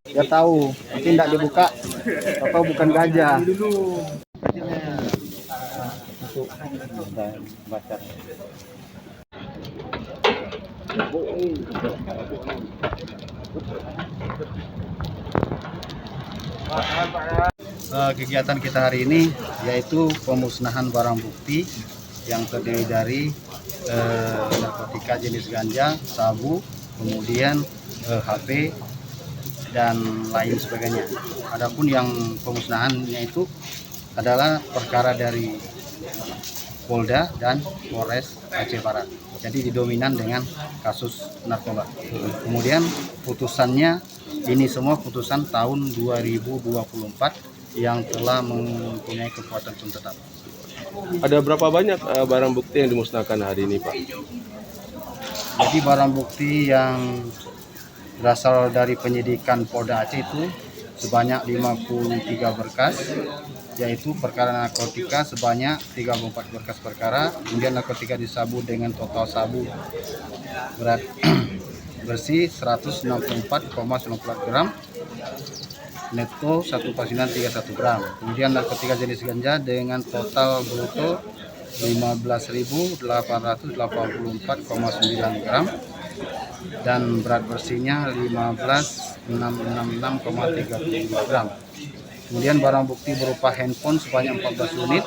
Dia tahu, tapi tidak dibuka. Atau bukan gajah. Kegiatan kita hari ini yaitu pemusnahan barang bukti yang terdiri dari narkotika jenis ganja, sabu, kemudian HP dan lain sebagainya. Adapun yang pemusnahannya itu adalah perkara dari Polda dan Polres Aceh Barat. Jadi didominan dengan kasus narkoba. Kemudian putusannya ini semua putusan tahun 2024 yang telah mempunyai kekuatan hukum tetap. Ada berapa banyak barang bukti yang dimusnahkan hari ini, Pak? Jadi barang bukti yang berasal dari penyidikan Polda Aceh itu sebanyak 53 berkas, yaitu perkara narkotika sebanyak 34 berkas perkara, kemudian narkotika disabu dengan total sabu berat bersih 164,94 gram, neto 1,31 gram. Kemudian narkotika jenis ganja dengan total bruto 15.884,9 gram dan berat bersihnya 15.666,32 gram. Kemudian barang bukti berupa handphone sebanyak 14 unit,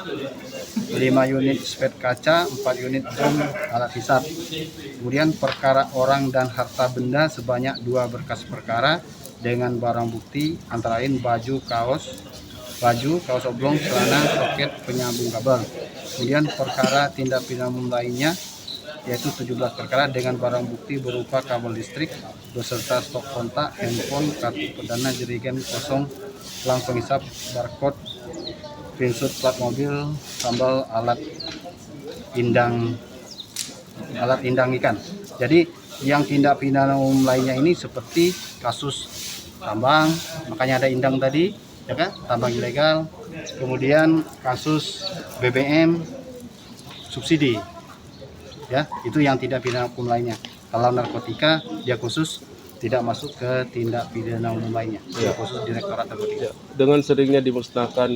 5 unit spek kaca, 4 unit bom alat hisap. Kemudian perkara orang dan harta benda sebanyak 2 berkas perkara dengan barang bukti antara lain baju, kaos oblong, celana, soket, penyambung kabel. Kemudian perkara tindak pidana umum lainnya yaitu 17 perkara dengan barang bukti berupa kabel listrik beserta stok kontak, handphone, kartu perdana, jerigen kosong, pelang penghisap, barcode, pinsut plat mobil, sambal, alat indang ikan. Jadi yang tindak pidana umum lainnya ini seperti kasus tambang, makanya ada indang tadi, ya kan, tambang ilegal. Kemudian kasus BBM subsidi, ya, itu yang tindak pidana umum lainnya. Kalau narkotika dia khusus tidak masuk ke tindak pidana umum lainnya, dia khusus Direktorat Narkotika. Dengan seringnya dimusnahkan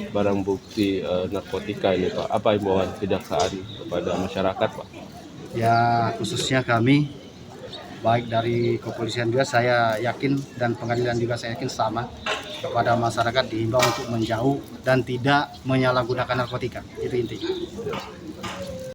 barang bukti narkotika ini, Pak, apa himbauan kejaksaan kepada masyarakat, Pak? Ya, khususnya kami, baik dari kepolisian juga saya yakin dan pengadilan juga saya yakin sama, kepada masyarakat dihimbau untuk menjauh dan tidak menyalahgunakan narkotika. Itu intinya.